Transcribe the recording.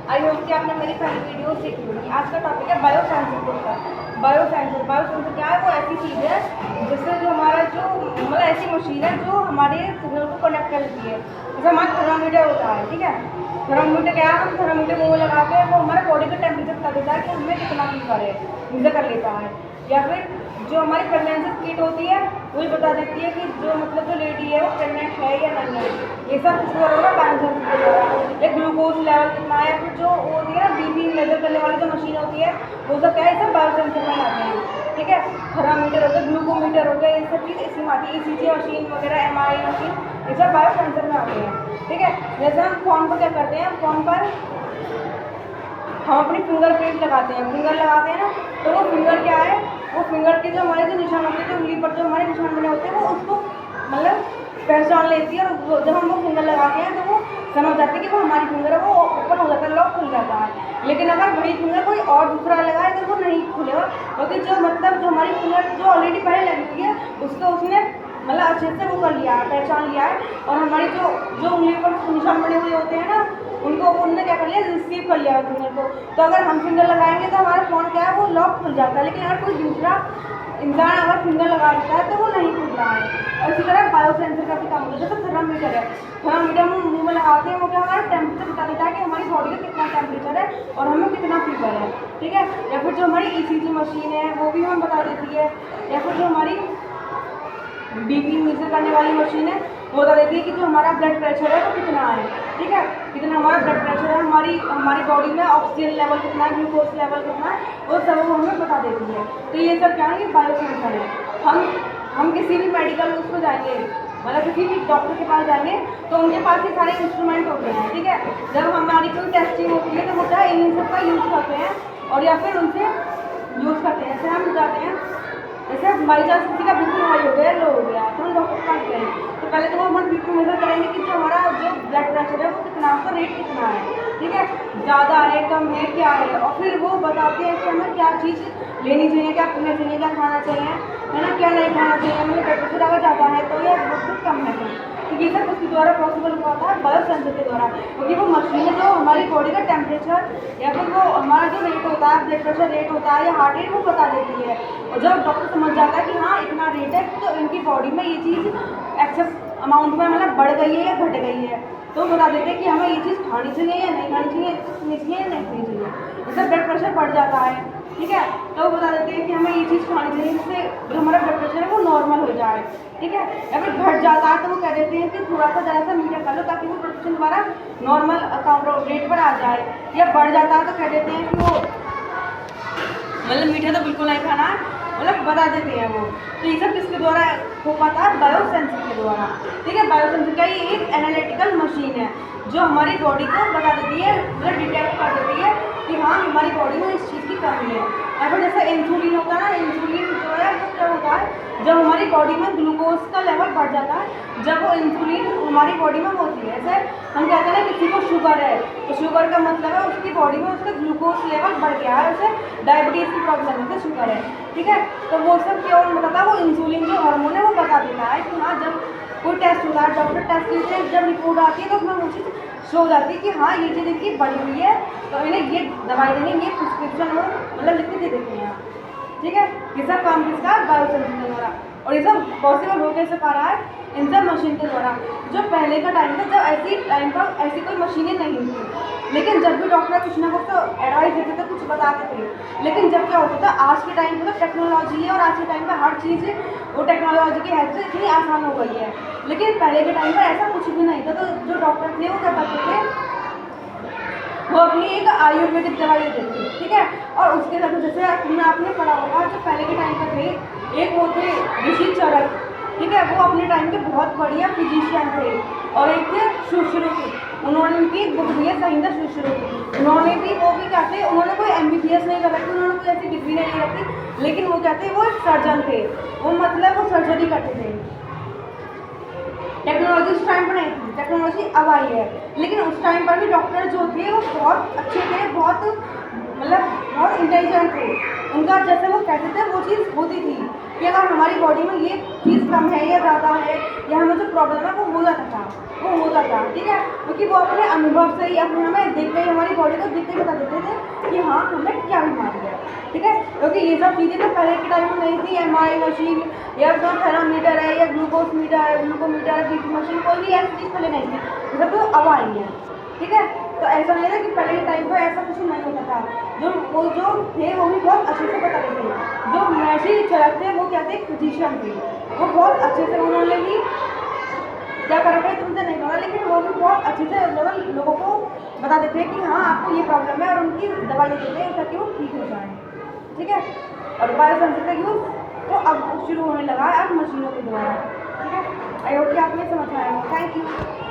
I hope कि आपने मेरी पहली वीडियो सीखी होगी। आज का टॉपिक है बायोसेंसर के ऊपर। बायोसेंसर क्या है? वो ऐसी चीज़ है जिससे जो हमारा जो मतलब ऐसी मशीन है जो हमारे सिग्नल को कनेक्ट करती है। जैसे हमारा थर्मामीटर होता है, ठीक है। थर्मामीटर क्या है? हम थर्मामीटर मुँह में लगाते हैं, वो हमारे बॉडी का टेम्परेचर बता देता है कि हमें कितना फीवर है, मुझे कर लेता है। या फिर जो हमारी प्रेगनेंसी किट होती है वही बता देती है कि जो मतलब जो लेडी है वो प्रेग्नेंट है या नहीं है। ये सब किस द्वारा होगा? बायोसेंसर के द्वारा। या ग्लूकोज लेवल कितना है, या फिर जो होती है ना बीपी मेजर करने वाली जो मशीन होती है वो सब क्या है? सब बायोसेंसर में आते हैं, ठीक है। थर्मामीटर हो गया, ग्लूकोमीटर हो गया, ये सब चीज़ इसी में आती है। ECG मशीन वगैरह, MRI मशीन, ये सब बायोसेंसर में आते हैं, ठीक है। जैसे हम फ़ोन पर क्या करते हैं, फ़ोन पर हम अपनी फिंगरप्रिंट लगाते हैं, फिंगर लगाते हैं ना, तो वो फिंगर क्या है? वो फिंगर के जो हमारे जो निशान होते हैं, जो उंगली पर जो हमारे निशान बने होते हैं, वो उसको मतलब पहचान लेती है। और जब हम वो फिंगर लगाते हैं तो वो समझ जाती है कि वो हमारी फिंगर है, वो ओपन हो जाता है, लॉक खुल जाता है। लेकिन अगर वही फिंगर कोई और दूसरा लगाए तो वो नहीं खुलेगा, क्योंकि जो मतलब जो हमारी फिंगर जो ऑलरेडी पहले लगी हुई है उसको उसने मतलब अच्छे से वो कर लिया है, पहचान लिया है। और हमारी जो उंगली पर निशान बने हुए होते हैं ना, उनको उन्होंने क्या कर लिया? रिसीव कर लिया फिंगर को। तो अगर हम फिंगर लगाएंगे तो हमारा फ़ोन क्या है? वो लॉक खुल जाता है। लेकिन अगर कोई दूसरा इंसान अगर फिंगर लगा देता है तो वो नहीं खुल रहा है। और इसी तरह बायोसेंसर का भी काम होता है। जैसे थर्मामीटर है, थर्मामीटर हम मुँह में लगाते हैं, वो क्या हमारा टेम्परेचर बता देता है कि हमारी बॉडी का कितना टेम्परेचर है और हमें कितना फीवर है, ठीक है। या फिर जो हमारी ECG मशीन है वो भी हमें बता देती है। या फिर जो हमारी बीपी मेजर करने वाली मशीन है वो बता देती है कि जो हमारा ब्लड प्रेशर है वो कितना है, ठीक है। कितना हमारा ब्लड प्रेशर है, हमारी बॉडी में ऑक्सीजन लेवल कितना है, ग्लूकोज लेवल कितना है, वो सब वो हमें बता देती है। तो ये सब क्या है? ये बायोसेंसर है। हम किसी भी मेडिकल उस पर जाएंगे, मतलब किसी भी डॉक्टर के पास जाएंगे तो उनके पास ये सारे इंस्ट्रूमेंट होते हैं, ठीक है। जब हमारी कोई टेस्टिंग होती है तो वो क्या इन सब का यूज़ करते हैं और या फिर उनसे यूज़ करते हैं। जैसे हम जाते हैं, जैसे बाई चांस किसी का बीपी हाई हो गया, लो हो गया, तो हम डॉक्टर के पास गए तो पहले तो वो हमारा बीपी मेजर करेंगे कि जो हमारा जो ब्लड प्रेशर है वो कितना, उसका रेट कितना है, ठीक है, ज़्यादा है, कम है, क्या है। और फिर वो बताते हैं कि हमें क्या चीज़ लेनी चाहिए, क्या पीना चाहिए, क्या खाना चाहिए, है ना, क्या नहीं खाना चाहिए। हमें ब्लड प्रेशर अगर ज़्यादा है तो या बहुत कम है तो ये सब उसके द्वारा पॉसिबल हुआ था बायोसेंसर के द्वारा। क्योंकि वो मशीन है जो हमारी बॉडी का टेम्परेचर या फिर वो हमारा जो रेट होता है, ब्लड प्रेशर रेट होता है या हार्ट रेट, वो बता देती है। और जब डॉक्टर समझ जाता है कि हाँ इतना रेट है तो इनकी बॉडी में ये चीज़ एक्सेस अमाउंट में मतलब बढ़ गई है या घट गई है, तो बता देते हैं कि हमें ये चीज़ खानी चाहिए या नहीं खानी चाहिए, खानी चाहिए या नहीं खानी चाहिए। जैसे ब्लड प्रेशर बढ़ जाता है, ठीक है, तो वो बता देते हैं कि हमें ये चीज़ खानी चाहिए जिससे जो हमारा ब्लड प्रेशर है वो नॉर्मल हो जाए, ठीक है। या फिर घट जाता है तो वो कह देते हैं कि थोड़ा सा ज़रा सा मीठा खा लो ताकि वो ब्लड प्रेशर दोबारा नॉर्मल अकाउंट रेट पर आ जाए। या बढ़ जाता है तो कह देते हैं कि वो मतलब मीठा तो बिल्कुल नहीं खाना है, मतलब बता देते हैं वो। तो ये सब किसके द्वारा हो पाता है? बायोसेंसर के द्वारा, ठीक है। बायोसेंसर का ये एक एनालिटिकल मशीन है जो हमारी बॉडी को बता देती है, मतलब डिटेक्ट कर देती है कि हाँ हमारी बॉडी में इस चीज़ की कमी है। या फिर जैसे इंसुलिन होता है ना, इंसुलिन जो है वो क्या होता है? जब हमारी बॉडी में ग्लूकोज का लेवल बढ़ जाता है, जब वो इंसुलिन हमारी बॉडी में होती है, जैसे हम कहते हैं ना किसी को शुगर है तो शुगर का मतलब है उसकी बॉडी में उसका ग्लूकोज लेवल बढ़ गया है, उसे डायबिटीज़ की प्रॉब्लम है, तो शुगर है, ठीक है। तो वो सब क्या बताता है? वो इंसुलिन जो हार्मोन है वो बता देता है कि हाँ जब कोई टेस्ट होता है, डॉक्टर टेस्ट लेते हैं, जब रिपोर्ट आती है तो उसमें वो चीज़ शो हो जाती है कि हाँ ये चीज़ इनकी बढ़ी हुई है, तो इन्हें ये दवाई देंगे, ये प्रिस्क्रिप्शन हो मतलब लिख के दे देते हैं, ठीक है। ये सब काम किसका? बायोसेंसर के द्वारा। और ये सब पॉसिबल हो कैसे पा रहा है? इन सब मशीन के द्वारा। जो पहले का टाइम था जब ऐसी टाइम पर ऐसी कोई मशीनें नहीं थी, लेकिन जब भी डॉक्टर कुछ ना कुछ तो एडवाइस देते थे, कुछ बताते थे। लेकिन जब क्या होता था, आज के टाइम पर तो टेक्नोलॉजी है और आज के टाइम पर हर चीज़ वो टेक्नोलॉजी की हेल्प से इतनी आसान हो गई है। लेकिन पहले के टाइम पर ऐसा कुछ भी नहीं था। तो जो डॉक्टर थे वो क्या करते थे? वो अपनी एक आयुर्वेदिक दवाई देते थे, ठीक है। और उसके साथ जैसे आपने पढ़ा होगा जो पहले के टाइम पर थे, एक वो थे ऋषि चरक, ठीक है, वो अपने टाइम के बहुत बढ़िया फिजिशियन थे। और एक थे सुश्रुत, उन्होंने उनकी बुक भी है संहिता सुश्रुत। उन्होंने भी वो भी क्या थे? उन्होंने कोई MBBS नहीं कर रखी, उन्होंने कोई ऐसी डिग्री नहीं रखी, लेकिन वो क्या थे? वो एक सर्जन थे। वो मतलब वो सर्जरी करते थे। टेक्नोलॉजी उस टाइम पर नहीं थी, टेक्नोलॉजी अब आई है, लेकिन उस टाइम पर भी डॉक्टर जो थे वो बहुत अच्छे थे, बहुत मतलब बहुत इंटेलिजेंट थे। उनका जैसे वो कहते थे वो चीज़ होती थी कि अगर हमारी बॉडी में ये चीज़ कम है या ज़्यादा है या हमें जो प्रॉब्लम है वो हो जाता था। वो होता था, ठीक है, क्योंकि वो अपने अनुभव से ही अपने हमें देखते ही हमारी बॉडी को देखते ही बता देते थे कि हाँ हमें क्या बीमारी है, ठीक है, क्योंकि ये सब चीज़ें तो पहले के टाइम में नहीं थी। एमआरआई मशीन या जो थर्मामीटर है या ग्लूकोज मीटर है, ग्लूकोमीटर है, बीपी मशीन, कोई भी ऐसी चीज़ पहले नहीं थी, ये सब तो अब आई है, ठीक है। तो ऐसा नहीं था कि पहले के टाइम पर ऐसा कुछ नहीं होता था। जो थे वो भी बहुत अच्छे से बताते थे। जो मशीन चलाते थे वो क्या थे, फिजिशियन थे, वो बहुत अच्छे से उन्होंने भी क्या कर रखा है तुमसे नहीं पता, लेकिन वो भी बहुत अच्छे से मतलब लोगों को बता देते हैं कि हाँ आपको ये प्रॉब्लम है और उनकी दवाई दे देते हैं ताकि वो ठीक हो जाए, ठीक है। और बायोसेंसर का यूज़ तो अब शुरू होने लगा है अब मशीनों के द्वारा, ठीक है। आई होप कि आपको ये समझ में आएगा। Thank you.